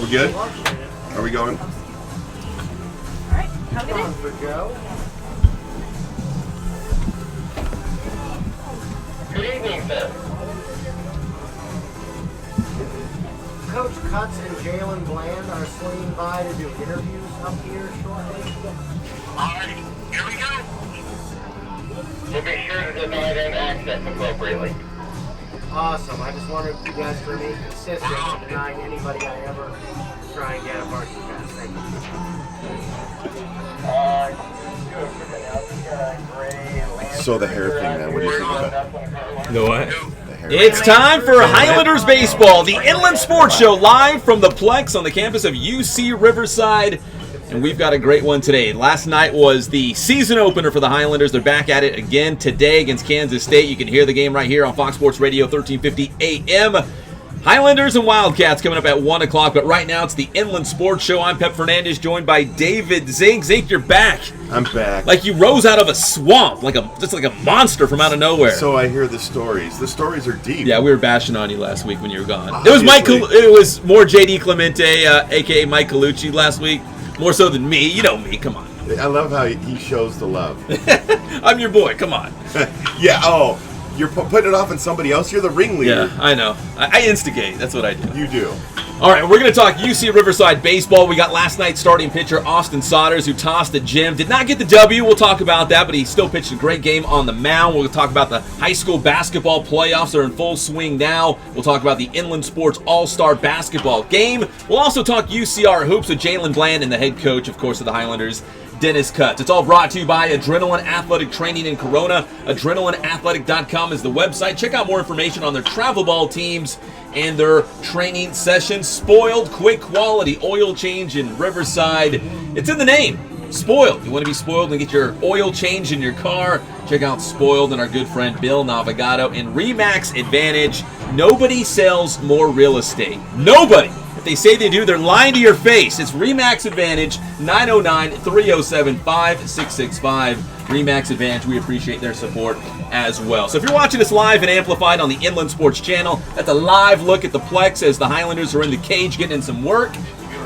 We're good? Are we going? All right, come in. For Joe. Good evening, sir. Coach Cutts and Jaylen Bland are swinging by to do interviews up here shortly. All right, here we go. We'll be sure to deny them access appropriately. Awesome. I just wanted you guys to remain consistent in denying anybody I ever try and get a varsity pass. Thank you. So the hair thing, man. What do you think about The what? the hair? It's time for Highlanders Baseball, the Inland Sports Show, live from the Plex on the campus of UC Riverside. And we've got a great one today. Last night was the season opener for the Highlanders. They're back at it again today against Kansas State. You can hear the game right here on Fox Sports Radio, 1350 AM. Highlanders and Wildcats coming up at 1 o'clock. But right now it's the Inland Sports Show. I'm Pep Fernandez, joined by David Zink. Zink, you're back. I'm back. Like you rose out of a swamp, just like a monster from out of nowhere. So I hear the stories. The stories are deep. Yeah, we were bashing on you last week when you were gone. It was it was more JD Clemente, a.k.a. Mike Colucci last week. More so than me. You know me. Come on. I love how he shows the love. I'm your boy. Come on. Yeah, oh, you're putting it off on somebody else? You're the ringleader. Yeah, I know. I instigate. That's what I do. You do. All right, we're going to talk UC Riverside baseball. We got last night's starting pitcher, Austin Sodders, who tossed the gym. Did not get the W. We'll talk about that, but he still pitched a great game on the mound. We'll talk about the high school basketball playoffs. They're in full swing now. We'll talk about the Inland Sports All-Star basketball game. We'll also talk UCR hoops with Jaylen Bland and the head coach, of course, of the Highlanders, Dennis Cutts. It's all brought to you by Adrenaline Athletic Training in Corona. AdrenalineAthletic.com is the website. Check out more information on their travel ball teams and their training sessions. Spoiled, quick quality oil change in Riverside. It's in the name. Spoiled. You want to be spoiled and get your oil change in your car? Check out Spoiled and our good friend Bill Navigato and Remax Advantage. Nobody sells more real estate. Nobody. If they say they do, they're lying to your face. It's Remax Advantage, 909-307-5665. Remax Advantage, we appreciate their support as well. So if you're watching us live and amplified on the Inland Sports Channel, that's a live look at the Plex as the Highlanders are in the cage getting in some work.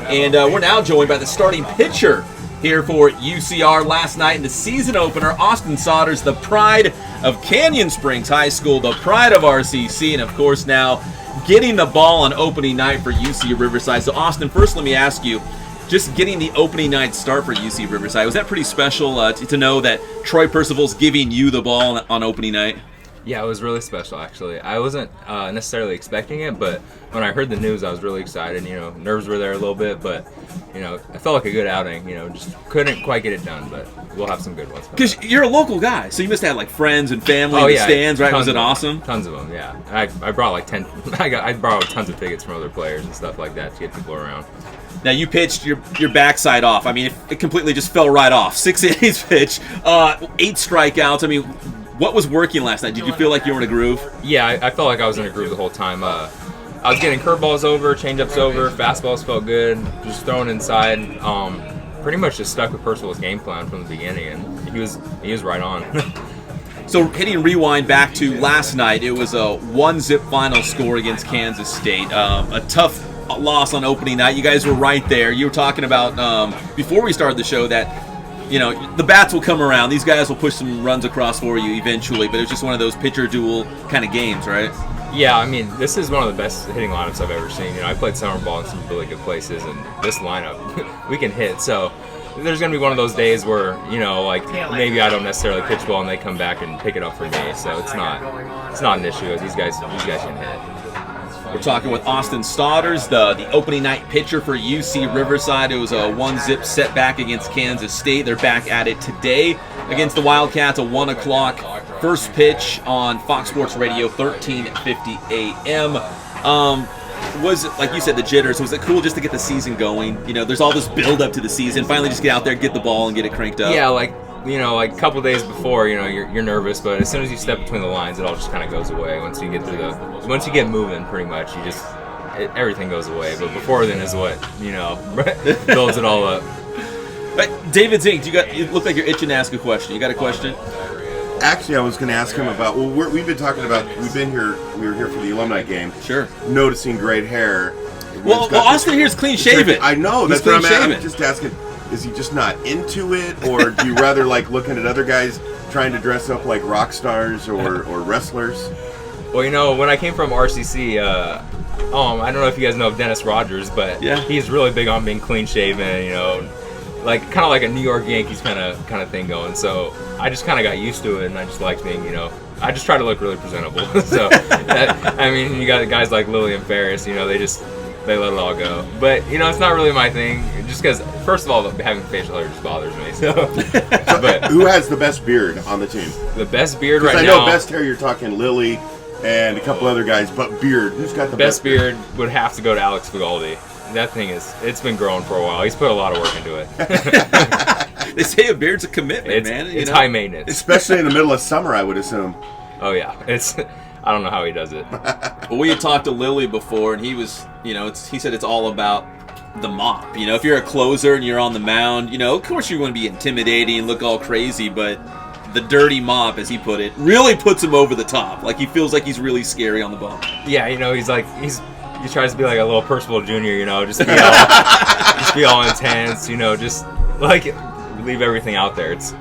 And we're now joined by the starting pitcher here for UCR last night in the season opener, Austin Sodders, the pride of Canyon Springs High School, the pride of RCC, and of course now getting the ball on opening night for UC Riverside. So Austin, first let me ask you, just getting the opening night start for UC Riverside, was that pretty special to know that Troy Percival's giving you the ball on opening night? Yeah, it was really special, actually. I wasn't necessarily expecting it, but when I heard the news, I was really excited. You know, nerves were there a little bit, but, you know, I felt like a good outing. You know, just couldn't quite get it done, but we'll have some good ones. Because you're a local guy, so you must have, like, friends and family in the stands, right? Was it awesome? Tons of them, yeah. I brought, like, 10. I borrowed tons of tickets from other players and stuff like that to get people around. Now, you pitched your backside off. I mean, it completely just fell right off. 6 innings pitch, 8 strikeouts. I mean, what was working last night? Did you feel like you were in a groove? Yeah, I felt like I was in a groove the whole time. I was getting curveballs over, changeups over, fastballs felt good, just throwing inside. Pretty much just stuck with Percival's game plan from the beginning, and he was right on. So hitting rewind back to last night, it was a 1-zip final score against Kansas State. A tough loss on opening night. You guys were right there. You were talking about before we started the show that, you know, the bats will come around. These guys will push some runs across for you eventually, but it was just one of those pitcher duel kind of games, right? Yeah, I mean, this is one of the best hitting lineups I've ever seen. You know, I played summer ball in some really good places, and this lineup, we can hit. So there's going to be one of those days where, you know, like maybe I don't necessarily pitch well and they come back and pick it up for me. So it's not an issue. These guys can hit. We're talking with Austin Sodders, the opening night pitcher for UC Riverside. It was a 1-zip setback against Kansas State. They're back at it today against the Wildcats, a 1 o'clock first pitch on Fox Sports Radio, 1350 AM. Was it, like you said, the jitters? Was it cool just to get the season going? You know, there's all this build up to the season. Finally just get out there, get the ball, and get it cranked up. Yeah, like, you know, like a couple days before, you know, you're nervous, but as soon as you step between the lines, it all just kind of goes away. Once you get moving, pretty much, everything goes away. But before then is what, you know, builds it all up. David Zink, you look like you're itching to ask a question. You got a question? Actually, I was going to ask him about, we've been here, we were here for the alumni game. Sure. Noticing great hair. Well, Austin here's clean shaven. I know. He's That's what clean I'm shaven. just asking. Is he just not into it, or do you rather like looking at other guys trying to dress up like rock stars or wrestlers? Well, when I came from RCC, I don't know if you guys know of Dennis Rogers, but he's really big on being clean shaven. Like kind of like a New York Yankees kind of thing going. So I just kind of got used to it, and I just liked being, I just try to look really presentable. So you got guys like Lily and Ferris. They let it all go. But it's not really my thing. Just because, first of all, having facial hair just bothers me. So, but who has the best beard on the team? The best beard right now. I know best hair. You're talking Lily and a couple other guys, but beard. Who's got the best beard? Would have to go to Alex Figaldi. That thing it's been growing for a while. He's put a lot of work into it. They say a beard's a commitment, man. It's high maintenance, especially in the middle of summer, I would assume. Oh yeah, I don't know how he does it. Well, we had talked to Lily before, and he was, he said it's all about the mop. If you're a closer and you're on the mound, of course you want to be intimidating and look all crazy, but the dirty mop, as he put it, really puts him over the top. Like he feels like he's really scary on the bump. Yeah, he tries to be like a little Percival Jr. Just be all intense. Just like leave everything out there. It's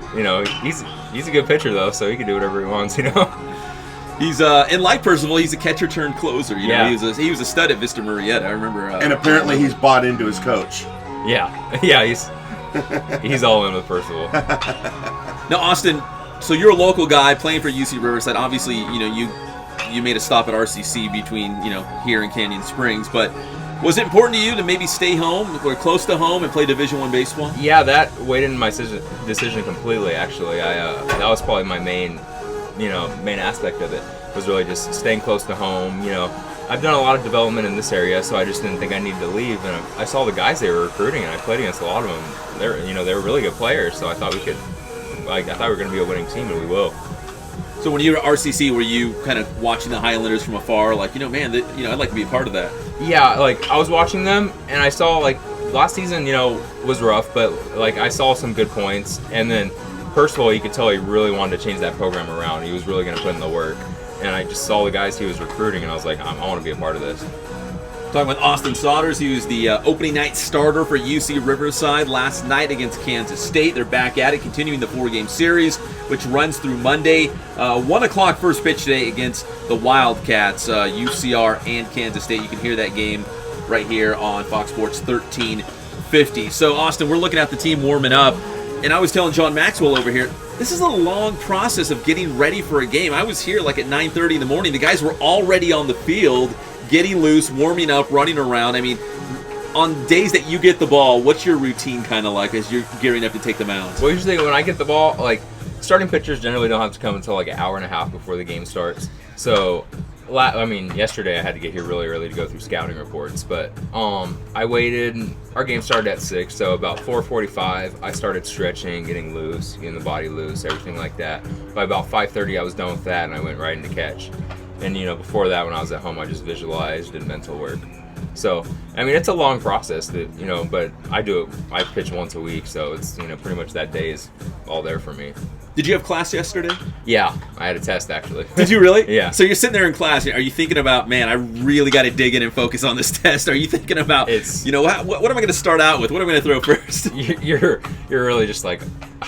he's a good pitcher though, so he can do whatever he wants. He's and like Percival, he's a catcher turned closer. Yeah. He was a stud at Vista Murrieta. I remember. And apparently he's bought into his coach. Yeah, he's all in with Percival. Now, Austin, so you're a local guy playing for UC Riverside. Obviously, you made a stop at RCC between here and Canyon Springs, but was it important to you to maybe stay home or close to home and play Division I baseball? Yeah, that weighed into my decision completely. Actually, that was probably my main aspect of it, was really just staying close to home. I've done a lot of development in this area, so I just didn't think I needed to leave. And I saw the guys they were recruiting, and I played against a lot of them. They were really good players, so I thought we were going to be a winning team, and we will. So when you were at RCC, were you kind of watching the Highlanders from afar, like, man, I'd like to be a part of that? Yeah, like I was watching them, and I saw last season, was rough, but I saw some good points, and then Percival, you could tell he really wanted to change that program around. He was really going to put in the work, and I just saw the guys he was recruiting, and I was like, I want to be a part of this. Talking with Austin Sodders, he was the opening night starter for UC Riverside last night against Kansas State. They're back at it, continuing the 4-game series, which runs through Monday. 1 o'clock first pitch today against the Wildcats, UCR and Kansas State. You can hear that game right here on Fox Sports 1350. So, Austin, we're looking at the team warming up, and I was telling John Maxwell over here, this is a long process of getting ready for a game. I was here at 9:30 in the morning. The guys were already on the field, getting loose, warming up, running around. I mean, on days that you get the ball, what's your routine kind of like as you're gearing up to take the mound? Well, usually when I get the ball, starting pitchers generally don't have to come until an hour and a half before the game starts. So, yesterday I had to get here really early to go through scouting reports, but I waited. Our game started at 6, so about 4:45 I started stretching, getting loose, getting the body loose, everything like that. By about 5:30 I was done with that, and I went right into catch. And before that, when I was at home, I just visualized, did mental work. So, it's a long process but I do it. I pitch once a week, so it's, pretty much that day is all there for me. Did you have class yesterday? Yeah, I had a test actually. Did you really? Yeah. So you're sitting there in class. Are you thinking about, man, I really got to dig in and focus on this test? Are you thinking about, what am I going to start out with? What am I going to throw first? You're really just like,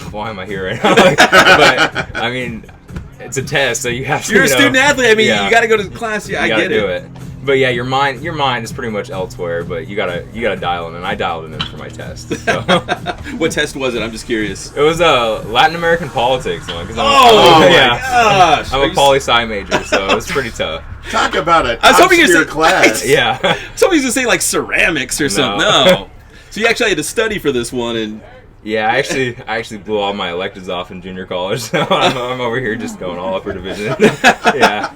why am I here right now? But it's a test, so you have to. You're a student athlete. You got to go to class. Yeah, I get it. You got to do it. But yeah, your mind is pretty much elsewhere. But you gotta dial it in. I dialed it in for my test. So. What test was it? I'm just curious. It was a Latin American politics one. Gosh! I'm a poli-sci major, so it was pretty tough. Talk about it. I was hoping you said class. Yeah. Somebody's gonna say ceramics or something. No. So you actually had to study for this one, and. Yeah, I actually blew all my electives off in junior college, so I'm over here just going all upper division. Yeah.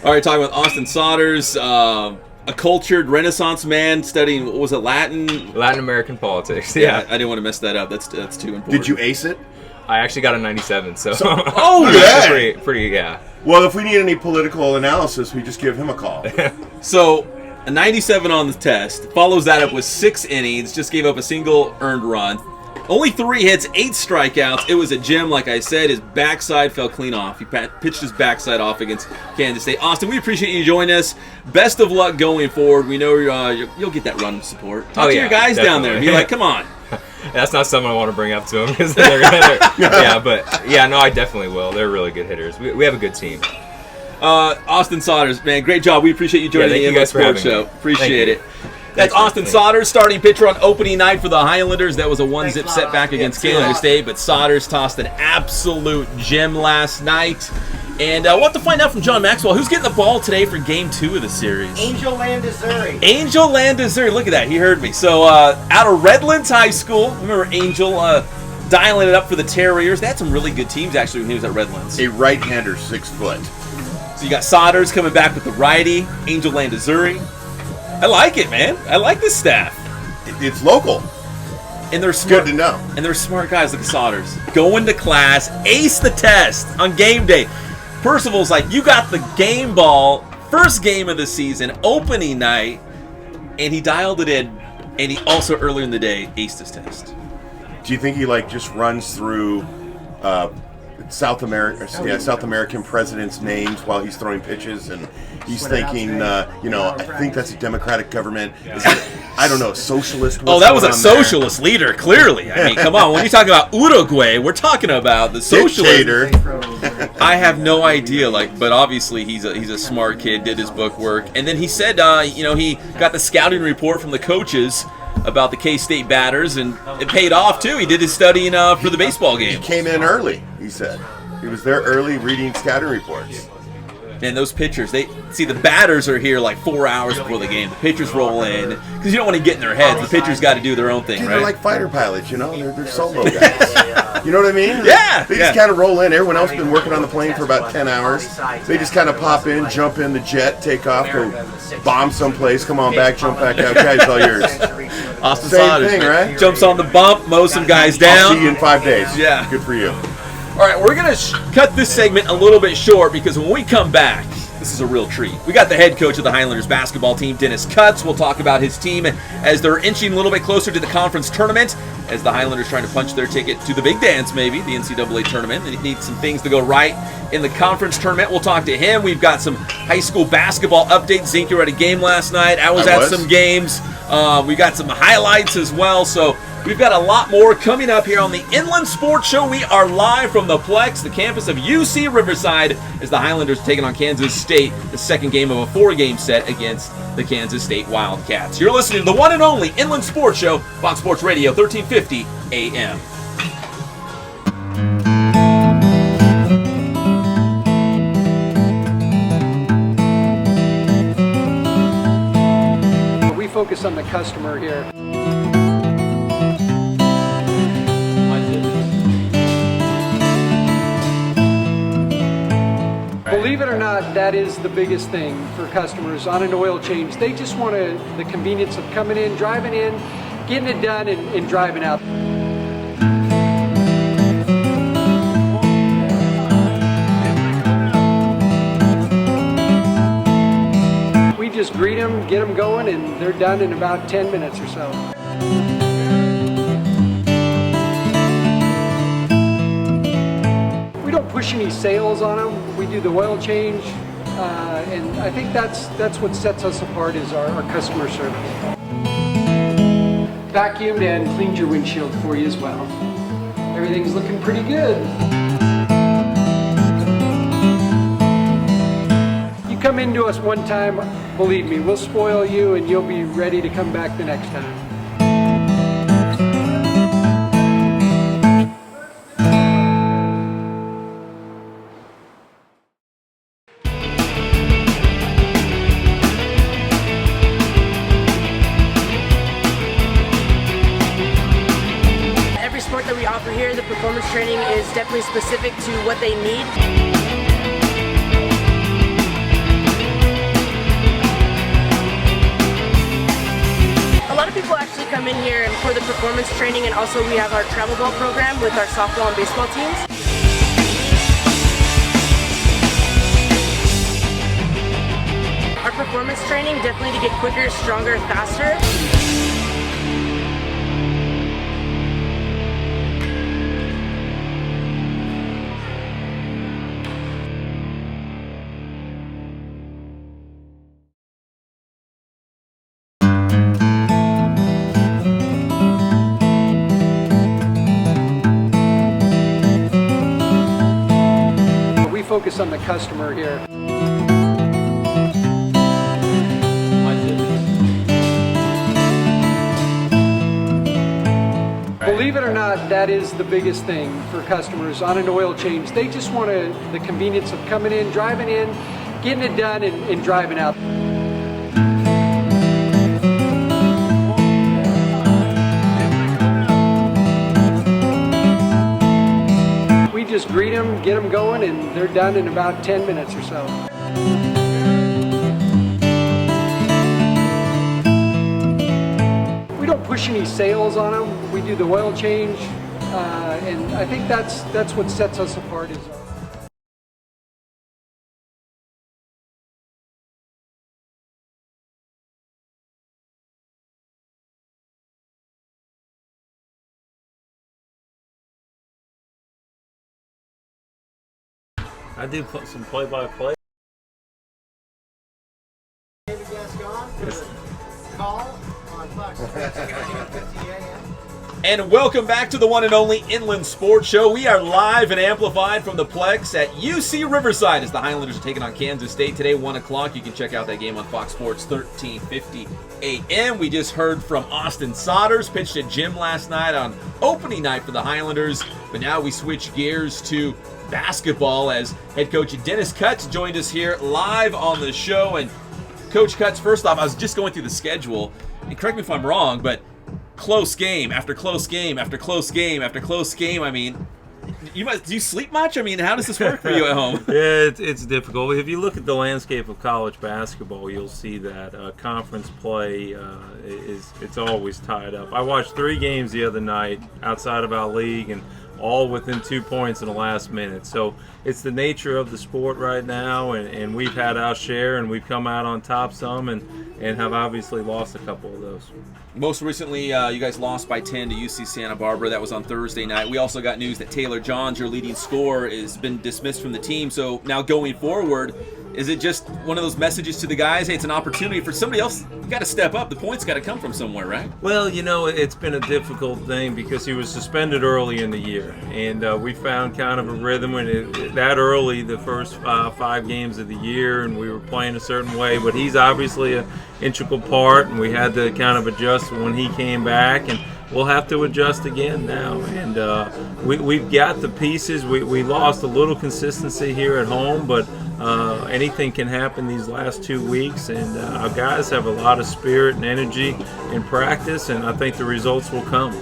All right, talking with Austin Sodders, a cultured Renaissance man studying, what was it, Latin American politics. Yeah, I didn't want to mess that up. That's too important. Did you ace it? I actually got a 97, so yeah. pretty, yeah. Well, if we need any political analysis, we just give him a call. So, a 97 on the test, follows that up with 6 innings, just gave up a single earned run. Only 3 hits, 8 strikeouts. It was a gem, like I said. His backside fell clean off. He pitched his backside off against Kansas State. Austin, we appreciate you joining us. Best of luck going forward. We know you'll get that run support. Talk to your guys down there. Be like, come on. That's not something I want to bring up to them because I definitely will. They're really good hitters. We have a good team. Austin Sodders, man, great job. We appreciate you joining the Inland Sports Show. Appreciate it. That's Austin Sodders, starting pitcher on opening night for the Highlanders. That was a 1-zip setback against Kansas State, but Sodders tossed an absolute gem last night. And we'll have to find out from John Maxwell who's getting the ball today for Game 2 of the series. Angel Landazuri. Angel Landazuri. Look at that. He heard me. So out of Redlands High School, remember Angel dialing it up for the Terriers. They had some really good teams, actually, when he was at Redlands. A right-hander, 6 foot. So you got Sodders coming back with the righty, Angel Landazuri. I like it, man. I like this staff. It's local. And they're smart. Good to know. And they're smart guys like Sodders. Going to class, ace the test on game day. Percival's like, you got the game ball, first game of the season, opening night, and he dialed it in. And he also, earlier in the day, aced his test. Do you think he just runs through South American presidents' names while he's throwing pitches, and he's thinking, I think that's a democratic government. Is it, I don't know, socialist? Oh, that was a socialist leader, clearly. I mean, come on. When you talk about Uruguay, we're talking about the socialist. Dictator. I have no idea, but obviously he's a smart kid, did his book work. And then he said, he got the scouting report from the coaches about the K-State batters, and it paid off, too. He did his studying for the baseball game. He came in early, he said. He was there early reading scouting reports. And those pitchers, the batters are here 4 hours before the game. The pitchers roll in, because you don't want to get in their heads. The pitchers got to do their own thing, right? They're like fighter pilots, They're solo guys. You know what I mean? Yeah. They just kind of roll in. Everyone else has been working on the plane for about 10 hours. They just kind of pop in, jump in the jet, take off, go bomb someplace, come on back, jump back out. Guys, all yours. Austin Same Sodders, thing, right? Jumps on the bump, mows some guys down. I'll see you in 5 days. Yeah. Good for you. All right, we're going to cut this segment a little bit short because when we come back, this is a real treat. We got the head coach of the Highlanders basketball team, Dennis Cutts. We'll talk about his team as they're inching a little bit closer to the conference tournament, as the Highlanders trying to punch their ticket to the big dance, maybe, the NCAA tournament. They need some things to go right in the conference tournament. We'll talk to him. We've got some high school basketball updates. Zeke, you were at a game last night. I was at some games. We got some highlights as well. So we've got a lot more coming up here on the Inland Sports Show. We are live from the Plex, the campus of UC Riverside, as the Highlanders taking on Kansas State, the second game of a 4-game set against the Kansas State Wildcats. You're listening to the one and only Inland Sports Show, Fox Sports Radio, 1350 AM. We focus on the customer here. Believe it or not, that is the biggest thing for customers on an oil change. They just want the convenience of coming in, driving in, getting it done, and driving out. We just greet them, get them going, and they're done in about 10 minutes or so. We don't push any sales on them. We do the oil change, and I think that's what sets us apart is our customer service. Vacuumed and cleaned your windshield for you as well. Everything's looking pretty good. You come into us one time, believe me, we'll spoil you and you'll be ready to come back the next time. That we offer here, the performance training is definitely specific to what they need. A lot of people actually come in here for the performance training, and also we have our travel ball program with our softball and baseball teams. Our performance training definitely to get quicker, stronger, faster. focus on the customer here. Believe it or not, that is the biggest thing for customers on an oil change. They just want the convenience of coming in, driving in, getting it done, and driving out. We just greet them, get them going, and they're done in about 10 minutes or so. We don't push any sales on them. We do the oil change, and I think that's what sets us apart. Is I do put some play-by-play. Maybe guys gone? Call on Plex. And welcome back to the one and only Inland Sports Show. We are live and amplified from the Plex at UC Riverside as the Highlanders are taking on Kansas State today, 1 o'clock. You can check out that game on Fox Sports 1350 a.m. We just heard from Austin Sodders, pitched at gym last night on opening night for the Highlanders. But now we switch gears to basketball as head coach Dennis Cutts joined us here live on the show. And Coach Cutts, first off, I was just going through the schedule, and correct me if I'm wrong, but close game after close game after close game after close game. I mean, do you sleep much? I mean, how does this work for you at home? Yeah, it's difficult. If you look at the landscape of college basketball, you'll see that conference play it's always tied up. I watched 3 games the other night outside of our league, and all within 2 points in the last minute. So it's the nature of the sport right now, and we've had our share, and we've come out on top some, and have obviously lost a couple of those. Most recently, you guys lost by 10 to UC Santa Barbara. That was on Thursday night. We also got news that Taylor Johns, your leading scorer, has been dismissed from the team. So now going forward, is it just one of those messages to the guys, hey, it's an opportunity for somebody else? You got to step up. The points got to come from somewhere, right? Well, it's been a difficult thing because he was suspended early in the year, and we found kind of a rhythm that early, the first 5 games of the year, and we were playing a certain way. But he's obviously an integral part, and we had to kind of adjust when he came back, and we'll have to adjust again now. And we've got the pieces. We lost a little consistency here at home, but anything can happen these last 2 weeks, and our guys have a lot of spirit and energy in practice, and I think the results will come.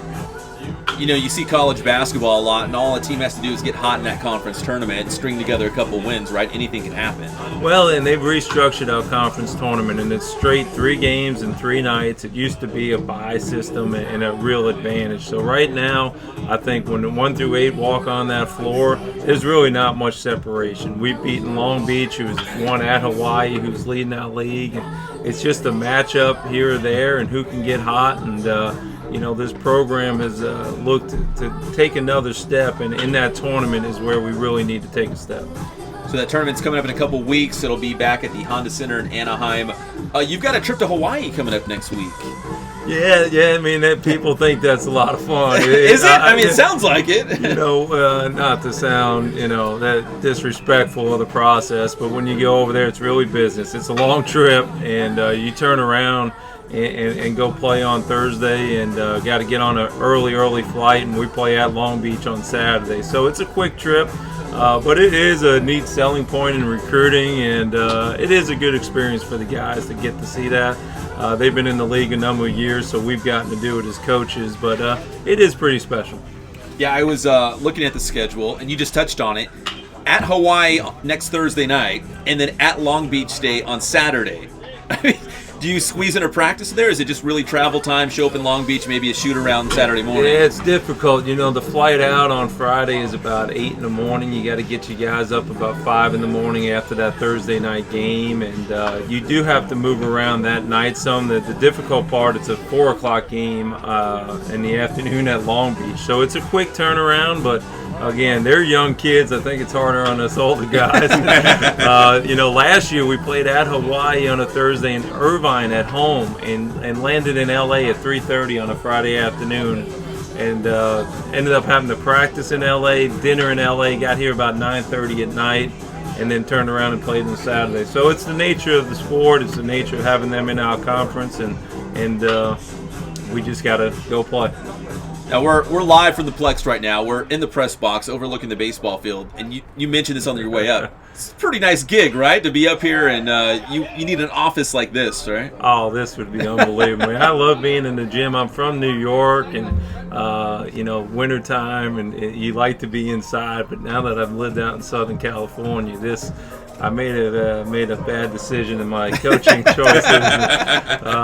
You see college basketball a lot, and all a team has to do is get hot in that conference tournament and string together a couple wins, right? Anything can happen. Well, and they've restructured our conference tournament, and it's straight 3 games and 3 nights. It used to be a bye system and a real advantage. So right now, I think when the 1 through 8 walk on that floor, there's really not much separation. We've beaten Long Beach, who's won at Hawaii, who's leading our league. It's just a matchup here or there, and who can get hot. And this program has looked to take another step, and in that tournament is where we really need to take a step. So that tournament's coming up in a couple weeks. It'll be back at the Honda Center in Anaheim. You've got a trip to Hawaii coming up next week. Yeah. I mean, people think that's a lot of fun. Is it? I mean, it sounds like it. Not to sound, that disrespectful of the process, but when you go over there, it's really business. It's a long trip, and you turn around and go play on Thursday, and got to get on an early flight, and we play at Long Beach on Saturday. So it's a quick trip, but it is a neat selling point in recruiting, and it is a good experience for the guys to get to see that. They've been in the league a number of years, so we've gotten to do it as coaches, but it is pretty special. Yeah, I was looking at the schedule, and you just touched on it. At Hawaii next Thursday night, and then at Long Beach State on Saturday. Do you squeeze in a practice there? Is it just really travel time, show up in Long Beach, maybe a shoot around Saturday morning? Yeah, it's difficult. The flight out on Friday is about 8 in the morning. You got to get you guys up about 5 in the morning after that Thursday night game, and you do have to move around that night some. The difficult part, it's a 4 o'clock game in the afternoon at Long Beach. So it's a quick turnaround, but again, they're young kids. I think it's harder on us older guys. Last year we played at Hawaii on a Thursday and Irvine at home, and landed in LA at 3:30 on a Friday afternoon, and ended up having to practice in LA, dinner in LA, got here about 9:30 at night, and then turned around and played on Saturday. So it's the nature of the sport. It's the nature of having them in our conference, and we just got to go play. Now we're live from the Plex right now. We're in the press box overlooking the baseball field, and you mentioned this on your way up. It's a pretty nice gig, right? To be up here, and you need an office like this, right? Oh, this would be unbelievable. I love being in the gym. I'm from New York, and wintertime, and you like to be inside. But now that I've lived out in Southern California, I made a bad decision in my coaching choices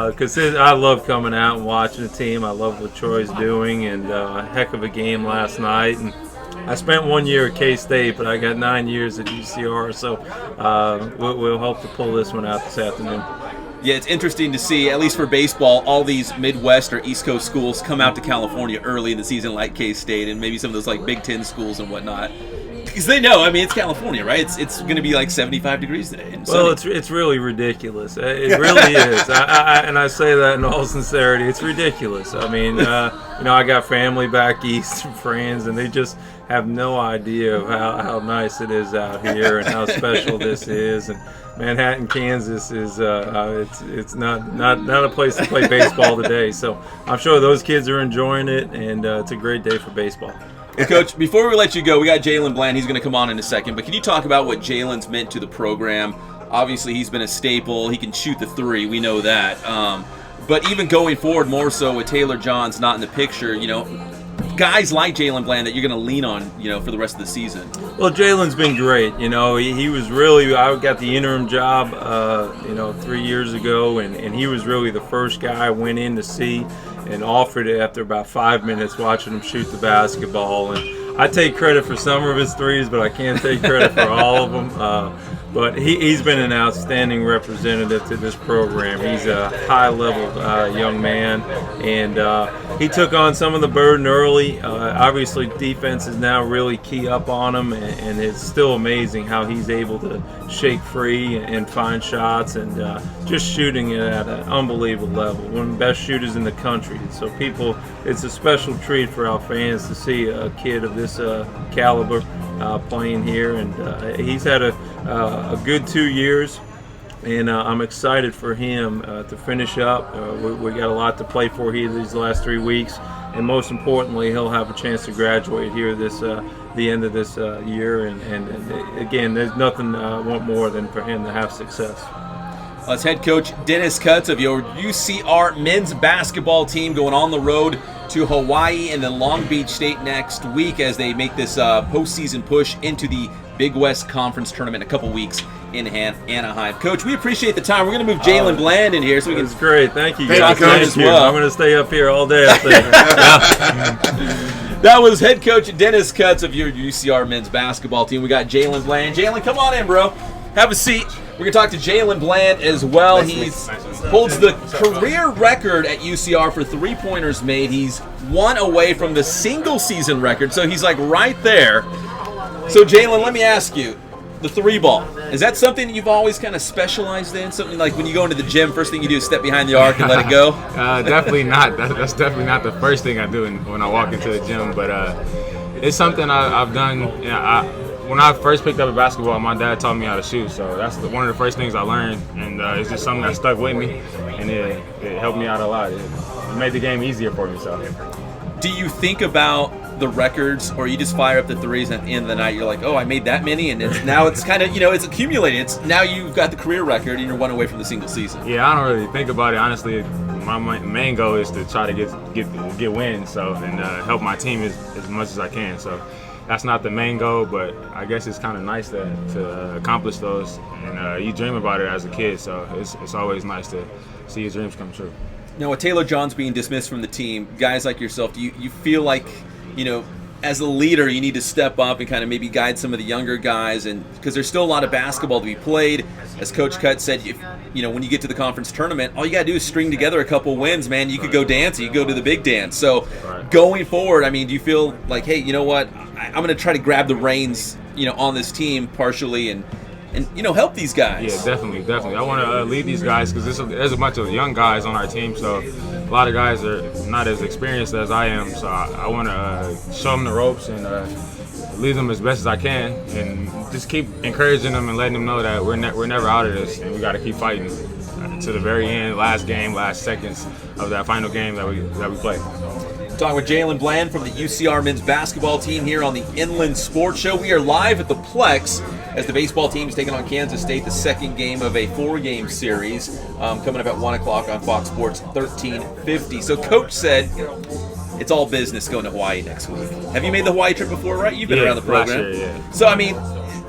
because I love coming out and watching the team. I love what Troy's doing, and a heck of a game last night. And I spent 1 year at K-State, but I got 9 years at UCR, so we'll hope to pull this one out this afternoon. Yeah, it's interesting to see, at least for baseball, all these Midwest or East Coast schools come out to California early in the season like K-State and maybe some of those like Big Ten schools and whatnot. Because they know, I mean, it's California, right? It's going to be like 75 degrees today. Well, it's really ridiculous. It really is. And I say that in all sincerity. It's ridiculous. I mean, I got family back east and friends, and they just have no idea of how nice it is out here and how special this is. And Manhattan, Kansas is it's not a place to play baseball today. So I'm sure those kids are enjoying it, and it's a great day for baseball. Well, Coach, before we let you go, we got Jaylen Bland. He's going to come on in a second. But can you talk about what Jaylen's meant to the program? Obviously, he's been a staple. He can shoot the three. We know that. But even going forward, more so with Taylor Johns not in the picture, guys like Jaylen Bland that you're going to lean on, for the rest of the season. Well, Jaylen's been great. He was really, I got the interim job, 3 years ago, and he was really the first guy I went in to see and offered it after about 5 minutes watching him shoot the basketball. And I take credit for some of his threes, but I can't take credit for all of them. But he's been an outstanding representative to this program. He's a high-level young man, and he took on some of the burden early. Obviously, defense is now really key up on him, and it's still amazing how he's able to shake free and find shots and just shooting it at an unbelievable level. One of the best shooters in the country. So it's a special treat for our fans to see a kid of this caliber playing here, and he's had a good 2 years, and I'm excited for him to finish up. We got a lot to play for here these last 3 weeks, and most importantly, he'll have a chance to graduate here the end of this year. And again, there's nothing I want more than for him to have success. That's head coach Dennis Cutts of your UCR men's basketball team going on the road to Hawaii and then Long Beach State next week as they make this postseason push into the Big West Conference Tournament in a couple weeks in Anaheim. Coach, we appreciate the time. We're going to move Jaylen Bland in here so we can. That's great. Thank you, Thank guys. you, Coach. Thank you. I'm going to stay up here all day. I think. That was head coach Dennis Cutts of your UCR men's basketball team. We got Jaylen Bland. Jaylen, come on in, bro. Have a seat. We're going to talk to Jaylen Bland as well. He holds the career record at UCR for three-pointers made. He's one away from the single-season record, so he's like right there. So, Jaylen, let me ask you, the three ball, is that something that you've always kind of specialized in? Something like when you go into the gym, first thing you do is step behind the arc and let it go? Definitely not. That's definitely not the first thing I do when I walk into the gym, but it's something I've done. When I first picked up a basketball, my dad taught me how to shoot, so that's one of the first things I learned, and it's just something that stuck with me, and it helped me out a lot. It made the game easier for me. So, do you think about the records, or you just fire up the threes and at the end of the night you're like, oh, I made that many, and now it's kind of, it's accumulated. Now you've got the career record and you're one away from the single season. Yeah, I don't really think about it. Honestly, my main goal is to try to get wins, so and help my team as much as I can. So that's not the main goal, but I guess it's kind of nice to accomplish those, and you dream about it as a kid, so it's always nice to see your dreams come true. Now, with Taylor Johns being dismissed from the team, guys like yourself, do you feel like, as a leader, you need to step up and kind of maybe guide some of the younger guys, and because there's still a lot of basketball to be played. As Coach Cutt said, when you get to the conference tournament, all you got to do is string together a couple wins, man. You could go dance, you could go to the big dance. So going forward, do you feel like, hey, you know what, I'm going to try to grab the reins, on this team partially and help these guys? Yeah, definitely. I want to lead these guys because there's a bunch of young guys on our team, so a lot of guys are not as experienced as I am. So I want to show them the ropes and lead them as best as I can, and just keep encouraging them and letting them know that we're never out of this, and we got to keep fighting to the very end, last game, last seconds of that final game that we play. Talking with Jaylen Bland from the UCR men's basketball team here on the Inland Sports Show. We are live at the Plex as the baseball team is taking on Kansas State, the second game of a 4-game series, coming up at 1 o'clock on Fox Sports 1350. So Coach said it's all business going to Hawaii next week. Have you made the Hawaii trip before, right? You've been around the program. Last year, yeah. So, I mean,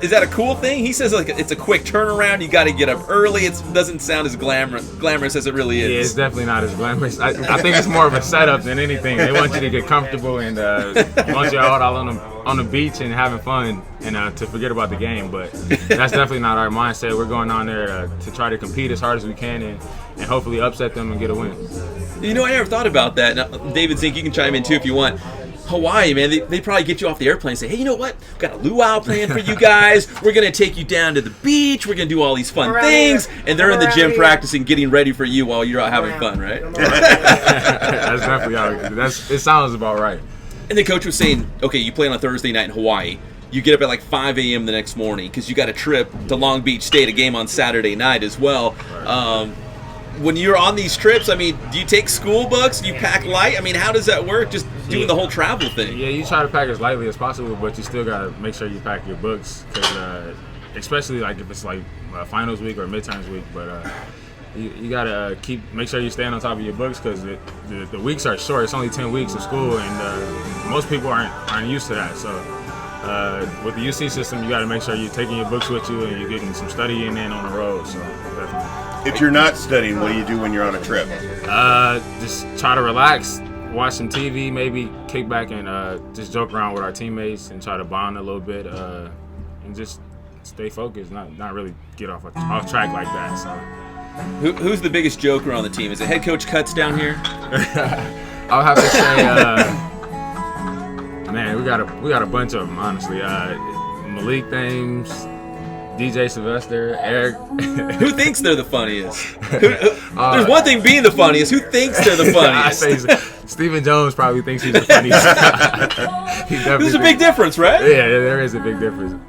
is that a cool thing? He says like it's a quick turnaround. You got to get up early. It doesn't sound as glamorous as it really is. Yeah, it's definitely not as glamorous. I think it's more of a setup than anything. They want you to get comfortable and want you out on the beach and having fun and to forget about the game. But that's definitely not our mindset. We're going on there to try to compete as hard as we can and hopefully upset them and get a win. You know, I never thought about that. Now, David Zink, you can chime in too if you want. Hawaii, man, they probably get you off the airplane and say, hey, you know what? We've got a luau plan for you guys. We're going to take you down to the beach. We're going to do all these fun things. And they're in the gym practicing, getting ready for you while you're out having fun, right? That's definitely how it sounds about right. And the coach was saying, okay, you play on a Thursday night in Hawaii. You get up at like 5 a.m. the next morning because you got a trip to Long Beach State, a game on Saturday night as well. Right. When you're on these trips, I mean, do you take school books? Do you pack light? I mean, how does that work? Just doing the whole travel thing. Yeah, you try to pack as lightly as possible, but you still got to make sure you pack your books, because especially like if it's like finals week or midterms week. But you got to make sure you stay on top of your books, because the weeks are short. It's only 10 weeks of school, and most people aren't used to that. So with the UC system, you got to make sure you're taking your books with you and you're getting some studying in on the road. So definitely. If you're not studying, what do you do when you're on a trip? Just try to relax, watch some TV, maybe kick back and just joke around with our teammates and try to bond a little bit, and just stay focused, not really get off track like that. So, who's the biggest joker on the team? Is it head coach Cuts down here? I'll have to say, man, we got a bunch of them, honestly. Malik Thames, DJ Sylvester, Eric. Who thinks they're the funniest? There's one thing being the funniest. Who thinks they're the funniest? I say Stephen Jones probably thinks he's the funniest. There's a big difference, right? Yeah, there is a big difference.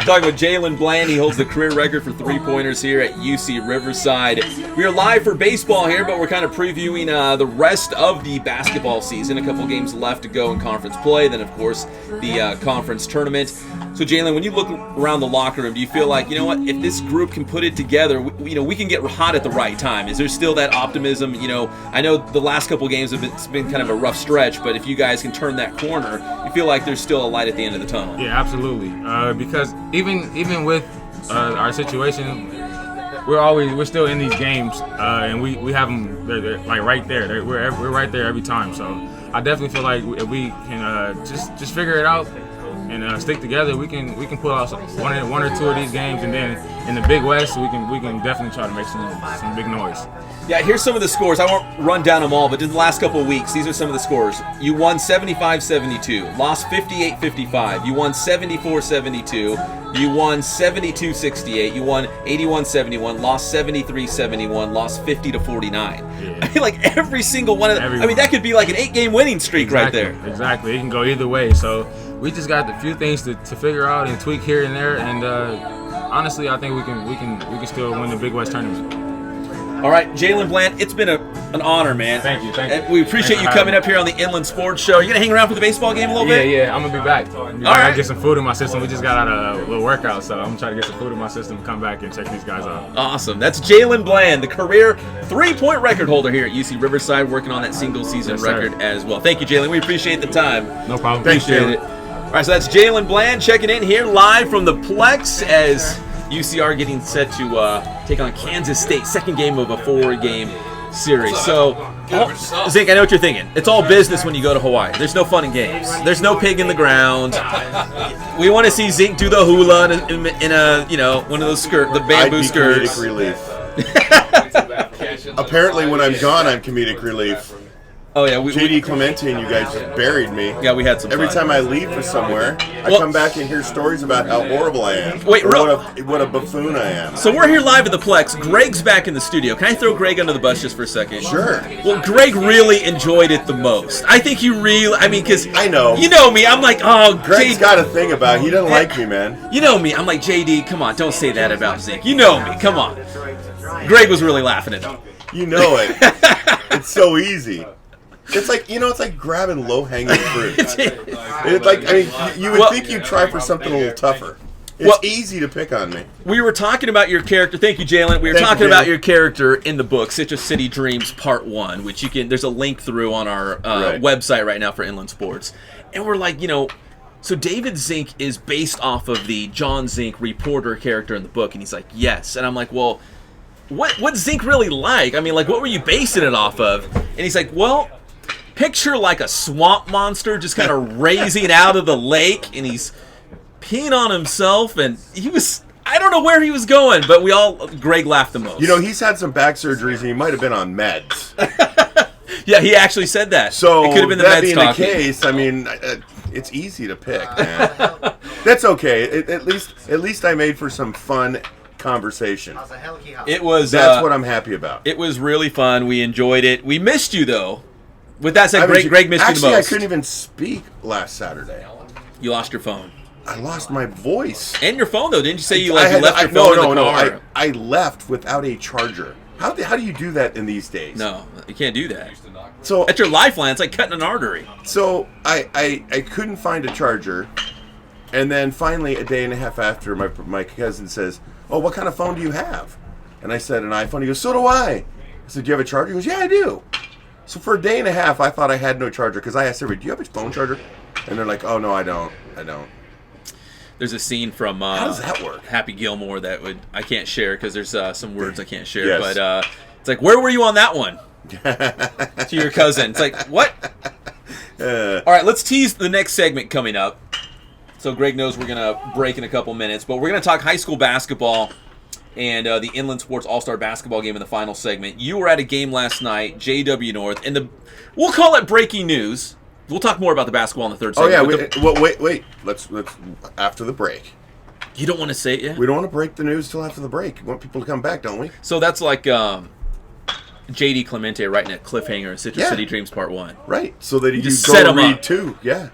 Talking with Jaylen Bland, he holds the career record for 3-pointers here at UC Riverside. We are live for baseball here, but we're kind of previewing the rest of the basketball season. A couple games left to go in conference play, then of course the conference tournament. So Jaylen, when you look around the locker room, do you feel like, you know what, if this group can put it together, we can get hot at the right time? Is there still that optimism? You know, I know the last couple games it's been kind of a rough stretch, but if you guys can turn that corner, you feel like there's still a light at the end of the tunnel. Yeah, absolutely. Because even with our situation, we're still in these games, and we have them they're like right there. We're right there every time. So I definitely feel like if we can just figure it out and stick together, we can pull out one or two of these games, and then in the Big West we can definitely try to make some big noise. Yeah, here's some of the scores. I won't run down them all, but in the last couple of weeks, these are some of the scores. You won 75-72, lost 58-55. You won 74-72. You won 72-68. You won 81-71, lost 73-71, lost 50-49. Yeah. I mean, like every single one of them. I mean, that could be like an 8-game winning streak right there. Exactly. It can go either way. So we just got a few things to figure out and tweak here and there. And honestly, I think we can still win the Big West tournament. All right, Jaylen Bland, it's been an honor, man. Thank you. And we appreciate you coming up here on the Inland Sports Show. Are you going to hang around for the baseball game a little bit? Yeah, I'm going to be back. All right. I get some food in my system. We just got out a little workout, so I'm going to try to get some food in my system, come back and check these guys out. Awesome. That's Jaylen Bland, the career 3-point record holder here at UC Riverside, working on that single-season record as well. Thank you, Jaylen. We appreciate the time. No problem. Appreciate it. All right, so that's Jaylen Bland checking in here live from the Plex as UCR getting set to take on Kansas State, second game of a 4-game series. So, Zink, I know what you're thinking. It's all business when you go to Hawaii. There's no fun and games. There's no pig in the ground. We want to see Zink do the hula in a one of those the bamboo skirts. Comedic relief. Apparently, when I'm gone, I'm comedic relief. Oh yeah, JD Clemente and you guys buried me. Yeah, we had some Every fun. time I leave for somewhere, I come back and hear stories about how horrible I am. Wait, what a buffoon I am. So we're here live at the Plex. Greg's back in the studio. Can I throw Greg under the bus just for a second? Sure. Well, Greg really enjoyed it the most. I think you really, because I know. You know me. I'm like, oh, Greg's got a thing about it. He doesn't like me, man. You know me. I'm like, JD, come on, don't say that about Zink. You know me. Come on. Greg was really laughing at him. You know it. It's so easy. It's like, it's like grabbing low-hanging fruit. It's like, you would think you'd try for something a little tougher. It's easy to pick on me. We were talking about your character. Thank you, Jaylen. We were talking about your character in the book, Citrus City Dreams Part 1, which there's a link through on our website right now for Inland Sports. And we're like, so David Zink is based off of the John Zink reporter character in the book. And he's like, yes. And I'm like, well, what's Zink really like? What were you basing it off of? And he's like, well, picture like a swamp monster just kind of raising out of the lake, and he's peeing on himself, and I don't know where he was going, but Greg laughed the most. He's had some back surgeries, and he might have been on meds. Yeah, he actually said that. So it could have been the that meds being talking. the case, it's easy to pick, man. That's okay. At least I made for some fun conversation. That's what I'm happy about. It was really fun. We enjoyed it. We missed you, though. With that said, Greg missed you the most. Actually, I couldn't even speak last Saturday. You lost your phone. I lost my voice. And your phone, though. Didn't you say you left your phone in the car? I left without a charger. How do you do that in these days? No, you can't do that. So at your lifeline, it's like cutting an artery. So I couldn't find a charger. And then finally, a day and a half after, my cousin says, oh, what kind of phone do you have? And I said, an iPhone. He goes, so do I. I said, do you have a charger? He goes, yeah, I do. So for a day and a half, I thought I had no charger because I asked everybody, do you have a phone charger? And they're like, oh, no, I don't. There's a scene from how does that work? Happy Gilmore that I can't share because there's some words I can't share. Yes. But it's like, where were you on that one? To your cousin. It's like, what? All right, let's tease the next segment coming up. So Greg knows we're going to break in a couple minutes. But we're going to talk high school basketball and the Inland Sports All-Star Basketball game in the final segment. You were at a game last night, JW North, and we'll call it breaking news. We'll talk more about the basketball in the third segment. Oh yeah, wait. Let's after the break. You don't want to say it yet? We don't want to break the news till after the break. We want people to come back, don't we? So that's like JD Clemente writing a cliffhanger in Citrus City Dreams Part 1. Right, so that you just go set 'em read up. 2. Yeah.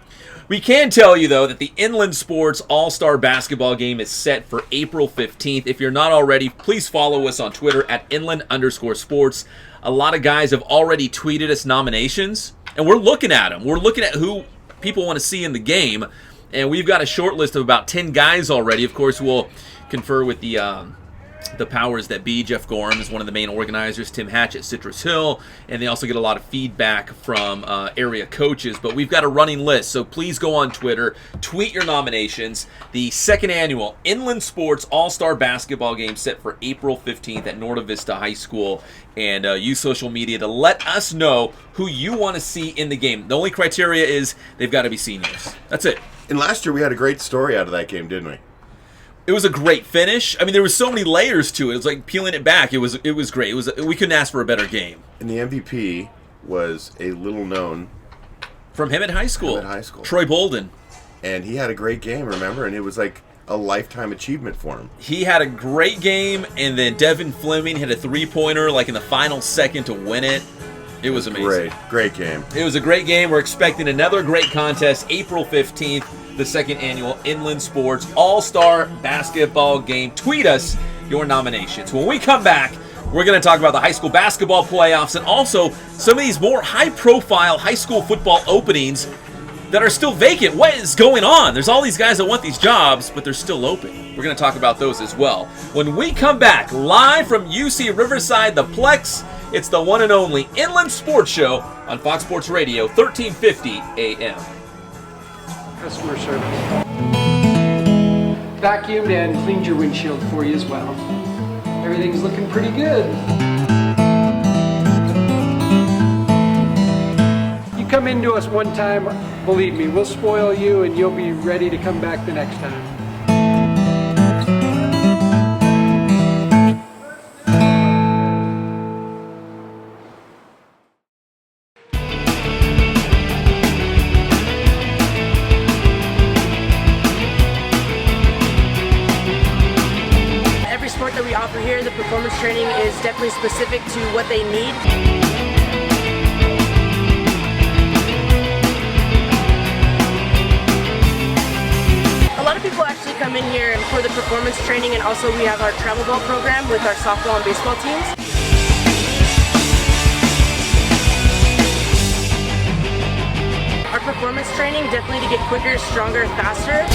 We can tell you, though, that the Inland Sports All-Star Basketball game is set for April 15th. If you're not already, please follow us on Twitter at @inland_sports. A lot of guys have already tweeted us nominations, and we're looking at them. We're looking at who people want to see in the game, and we've got a short list of about 10 guys already. Of course, we'll confer with the powers that be. Jeff Gorham is one of the main organizers, Tim Hatch at Citrus Hill, and they also get a lot of feedback from area coaches. But we've got a running list, so please go on Twitter, tweet your nominations. The second annual Inland Sports All-Star Basketball game set for April 15th at Norta Vista High School, and use social media to let us know who you want to see in the game. The only criteria is they've got to be seniors. That's it. And last year we had a great story out of that game, didn't we? It was a great finish. I mean, there was so many layers to it. It was like peeling it back. It was great. We couldn't ask for a better game. And the MVP was a little known from him at high school. Troy Bolden. And he had a great game, remember? And it was like a lifetime achievement for him. He had a great game, and then Devin Fleming hit a three-pointer like in the final second to win it. It was amazing. Great game. It was a great game. We're expecting another great contest April 15th, the second annual Inland Sports All-Star Basketball game. Tweet us your nominations. When we come back, we're going to talk about the high school basketball playoffs and also some of these more high-profile high school football openings that are still vacant. What is going on? There's all these guys that want these jobs, but they're still open. We're going to talk about those as well. When we come back, live from UC Riverside, the Plex, it's the one and only Inland Sports Show on Fox Sports Radio, 1350 AM. Customer service. Vacuumed and cleaned your windshield for you as well. Everything's looking pretty good. You come into us one time, believe me, we'll spoil you and you'll be ready to come back the next time. here, the performance training is definitely specific to what they need. A lot of people actually come in here for the performance training, and also we have our travel ball program with our softball and baseball teams. Our performance training definitely to get quicker, stronger, faster.